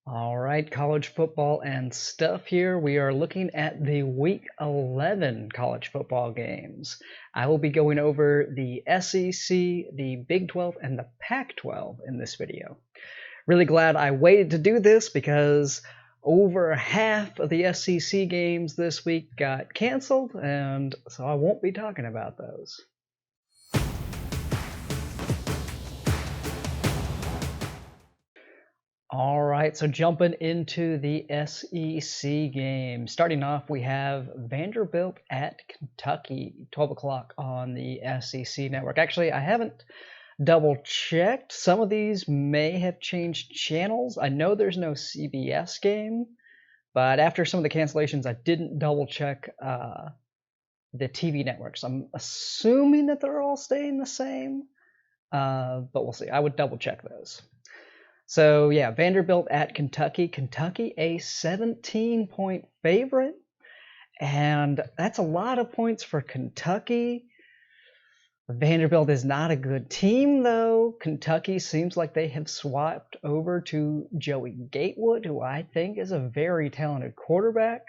All right, college football and stuff here. We are looking at the Week 11 college football games. I will be going over the SEC, the Big 12, and the Pac-12 in this video. Really glad I waited to do this because over half of the SEC games this week got canceled, and so I won't be talking about those. All right, so jumping into the SEC game. Starting off, we have Vanderbilt at Kentucky, 12 o'clock on the SEC network. Actually, I haven't double checked. Some of these may have changed channels. I know there's no CBS game, but after some of the cancellations, I didn't double check the TV networks. I'm assuming that they're all staying the same, but we'll see. I would double check those. So yeah, Vanderbilt at Kentucky. Kentucky a 17-point favorite, and that's a lot of points for Kentucky. Vanderbilt is not a good team, though. Kentucky seems like they have swapped over to Joey Gatewood, who I think is a very talented quarterback.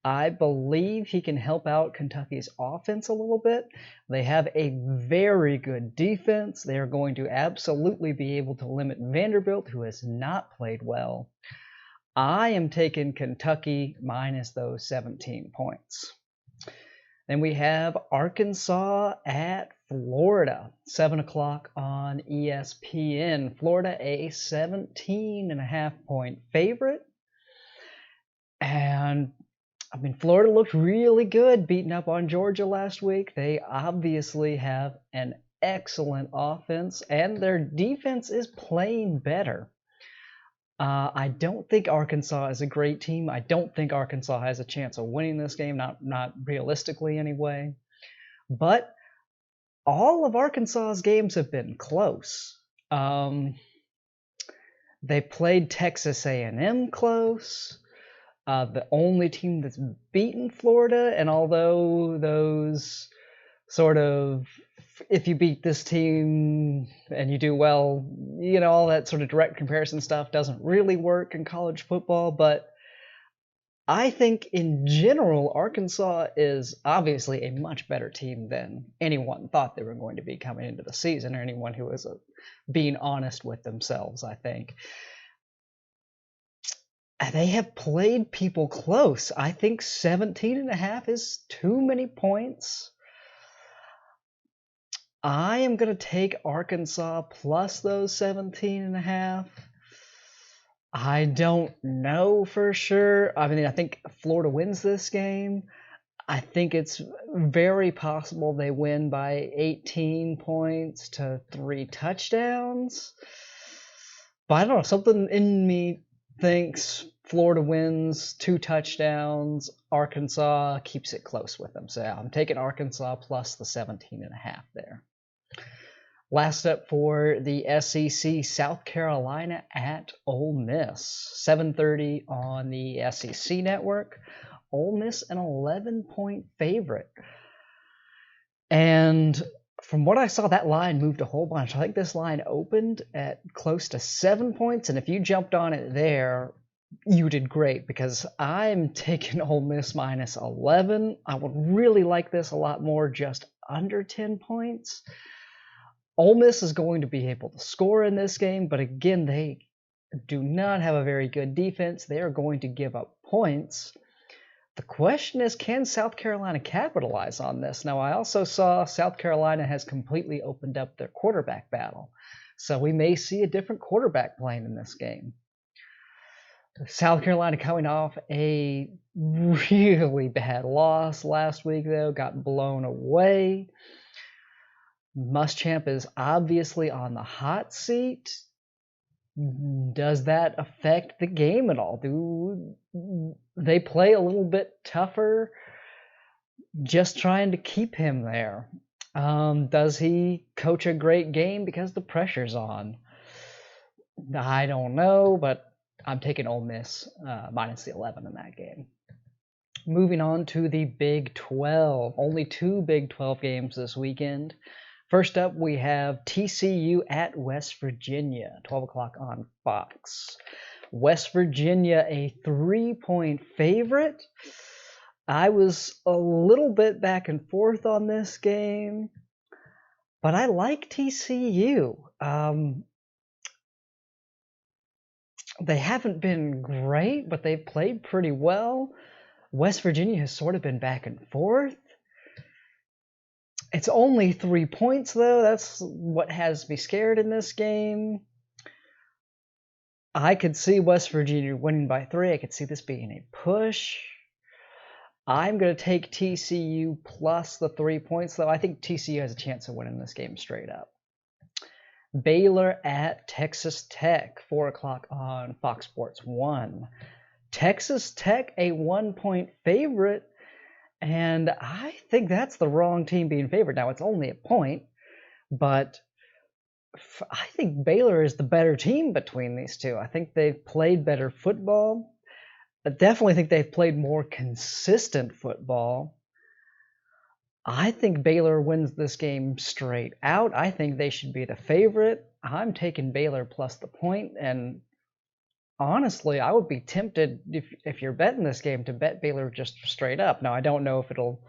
I believe he can help out Kentucky's offense a little bit. They have a very good defense. They are going to absolutely be able to limit Vanderbilt, who has not played well. I am taking Kentucky minus those 17 points. Then we have Arkansas at Florida, 7 o'clock on ESPN. Florida a 17.5-point favorite. And I mean, Florida looked really good beating up on Georgia last week. They obviously have an excellent offense, and their defense is playing better. I don't think Arkansas is a great team. I don't think Arkansas has a chance of winning this game, not realistically anyway. But all of Arkansas's games have been close. They played Texas A&M close. The only team that's beaten Florida, and although those sort of, if you beat this team and you do well, you know, all that sort of direct comparison stuff doesn't really work in college football, but I think in general, Arkansas is obviously a much better team than anyone thought they were going to be coming into the season, or anyone who was being honest with themselves, I think. They have played people close. I think 17.5 is too many points. I am going to take Arkansas plus those 17.5. I don't know for sure. I mean, I think Florida wins this game. I think it's very possible they win by 18 points to 3 touchdowns. But I don't know, something in me thinks Florida wins 2 touchdowns. Arkansas keeps it close with them. So yeah, I'm taking Arkansas plus the 17.5 there. Last up for the SEC, South Carolina at Ole Miss. 7:30 on the SEC network. Ole Miss an 11-point favorite. And from what I saw, that line moved a whole bunch. I think this line opened at close to 7 points, and if you jumped on it there, you did great, because I'm taking Ole Miss minus 11. I would really like this a lot more, just under 10 points. Ole Miss is going to be able to score in this game, but again, they do not have a very good defense. They are going to give up points. The question is, can South Carolina capitalize on this? Now, I also saw South Carolina has completely opened up their quarterback battle, so we may see a different quarterback playing in this game. South Carolina coming off a really bad loss last week, though, got blown away. Muschamp is obviously on the hot seat. Does that affect the game at all? Do they play a little bit tougher, just trying to keep him there? Does he coach a great game because the pressure's on? I don't know, but I'm taking Ole Miss minus the 11 in that game. Moving on to the Big 12. Only 2 Big 12 games this weekend. First up, we have TCU at West Virginia, 12 o'clock on Fox. West Virginia, a 3-point favorite. I was a little bit back and forth on this game, but I like TCU. They haven't been great, but they've played pretty well. West Virginia has sort of been back and forth. It's only 3 points, though. That's what has me scared in this game. I could see West Virginia winning by 3. I could see this being a push. I'm going to take TCU plus the 3 points, though. I think TCU has a chance of winning this game straight up. Baylor at Texas Tech, 4 o'clock on Fox Sports 1. Texas Tech, a 1-point favorite, and I think that's the wrong team being favored. Now, it's only a point, but I think Baylor is the better team between these two. I think they've played better football. I definitely think they've played more consistent football. I think Baylor wins this game straight out. I think they should be the favorite. I'm taking Baylor plus the point, and honestly, I would be tempted, if you're betting this game, to bet Baylor just straight up. Now, I don't know if it'll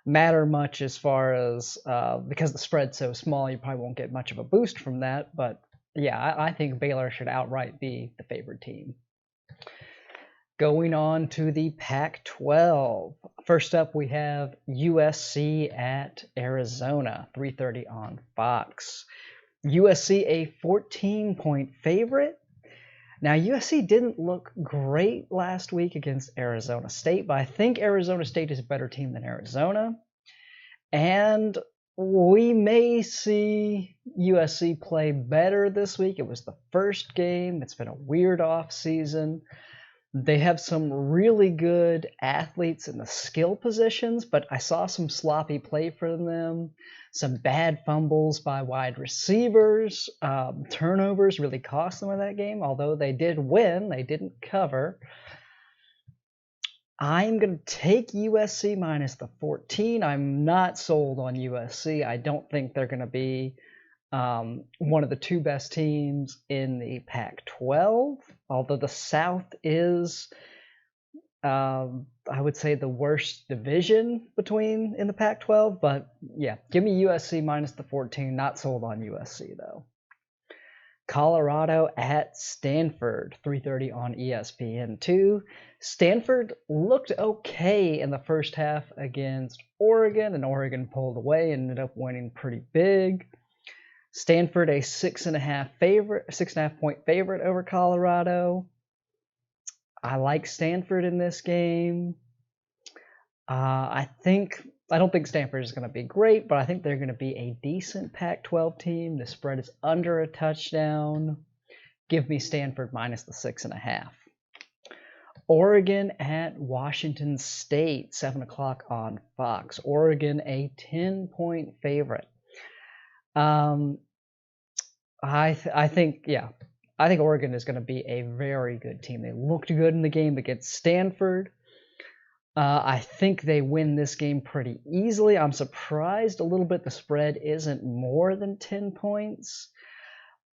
matter much as far as, because the spread's so small, you probably won't get much of a boost from that. But yeah, I think Baylor should outright be the favored team. Going on to the Pac-12. First up, we have USC at Arizona, 3:30 on Fox. USC, a 14-point favorite. Now, USC didn't look great last week against Arizona State, but I think Arizona State is a better team than Arizona. And we may see USC play better this week. It was the first game. It's been a weird off season. They have some really good athletes in the skill positions, but I saw some sloppy play from them, some bad fumbles by wide receivers. Turnovers really cost them in that game, although they did win. They didn't cover. I'm going to take USC minus the 14. I'm not sold on USC. I don't think they're going to be one of the two best teams in the Pac-12, although the South is, I would say, the worst division in the Pac-12. But yeah, give me USC minus the 14. Not sold on USC, though. Colorado at Stanford, 3:30 on ESPN2. Stanford looked okay in the first half against Oregon, and Oregon pulled away and ended up winning pretty big. Stanford, a 6.5 point favorite over Colorado. I like Stanford in this game. I don't think Stanford is going to be great, but I think they're going to be a decent Pac-12 team. The spread is under a touchdown. Give me Stanford minus the 6.5. Oregon at Washington State, 7 o'clock on Fox. Oregon, a 10-point favorite. I think Oregon is going to be a very good team. They looked good in the game against Stanford. I think they win this game pretty easily. I'm surprised a little bit the spread isn't more than 10 points.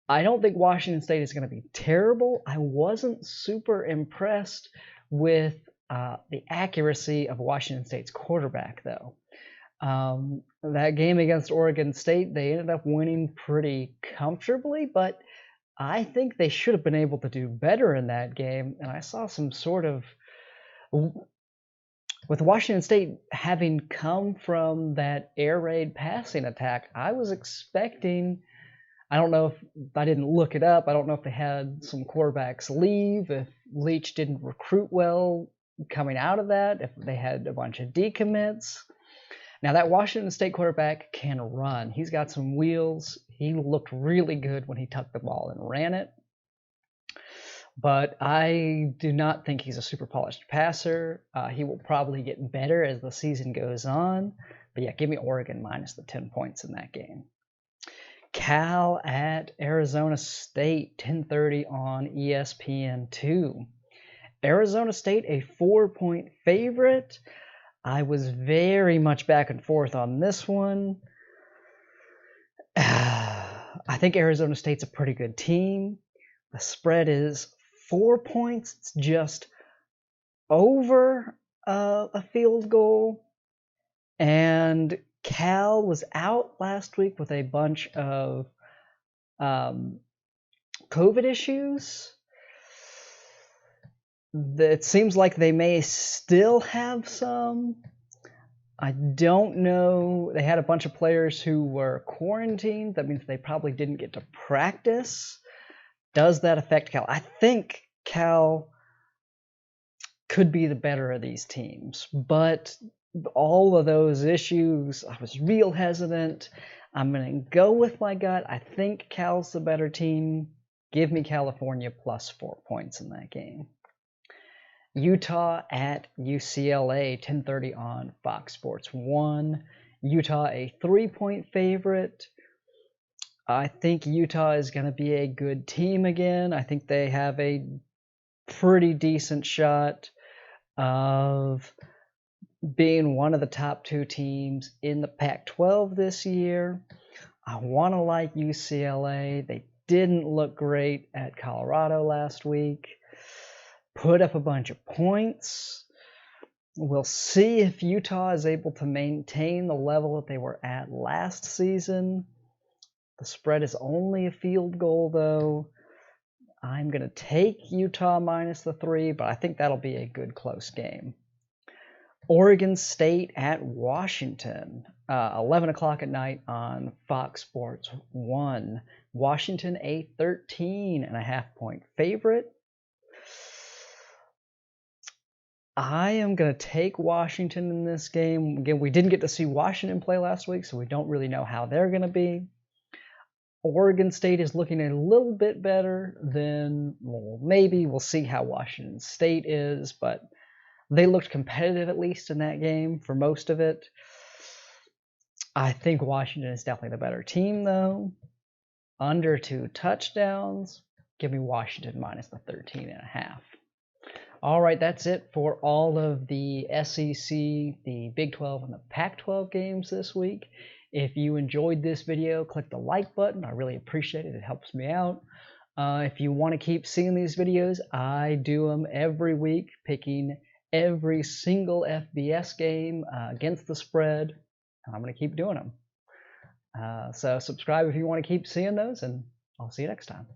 I don't think Washington State is going to be terrible. I wasn't super impressed with the accuracy of Washington State's quarterback, though. That game against Oregon State, they ended up winning pretty comfortably, but I think they should have been able to do better in that game. And I saw some sort of, with Washington State having come from that air raid passing attack, I was expecting, I don't know if I didn't look it up, I don't know if they had some quarterbacks leave, if Leach didn't recruit well coming out of that, if they had a bunch of decommits. Now, that Washington State quarterback can run. He's got some wheels. He looked really good when he tucked the ball and ran it. But I do not think he's a super polished passer. He will probably get better as the season goes on. But yeah, give me Oregon minus the 10 points in that game. Cal at Arizona State, 10:30 on ESPN2. Arizona State, a 4-point favorite. I was very much back and forth on this one. I think Arizona State's a pretty good team. The spread is 4 points. It's just over a field goal. And Cal was out last week with a bunch of COVID issues. It seems like they may still have some. I don't know. They had a bunch of players who were quarantined. That means they probably didn't get to practice. Does that affect Cal? I think Cal could be the better of these teams, but all of those issues, I was real hesitant. I'm going to go with my gut. I think Cal's the better team. Give me California plus 4 points in that game. Utah at UCLA, 10:30 on Fox Sports 1. Utah a 3-point favorite. I think Utah is going to be a good team again. I think they have a pretty decent shot of being one of the top 2 teams in the Pac-12 this year. I want to like UCLA. They didn't look great at Colorado last week. Put up a bunch of points. We'll see if Utah is able to maintain the level that they were at last season. The spread is only a field goal, though. I'm going to take Utah minus the 3, but I think that'll be a good close game. Oregon State at Washington, 11 o'clock at night on Fox Sports 1. Washington a 13.5-point favorite. I am going to take Washington in this game. Again, we didn't get to see Washington play last week, so we don't really know how they're going to be. Oregon State is looking a little bit better than, well, maybe we'll see how Washington State is, but they looked competitive at least in that game for most of it. I think Washington is definitely the better team, though. Under 2 touchdowns. Give me Washington minus the 13.5. All right, that's it for all of the SEC, the Big 12, and the Pac-12 games this week. If you enjoyed this video, click the like button. I really appreciate it. It helps me out. If you want to keep seeing these videos, I do them every week, picking every single FBS game against the spread. I'm going to keep doing them. So subscribe if you want to keep seeing those, and I'll see you next time.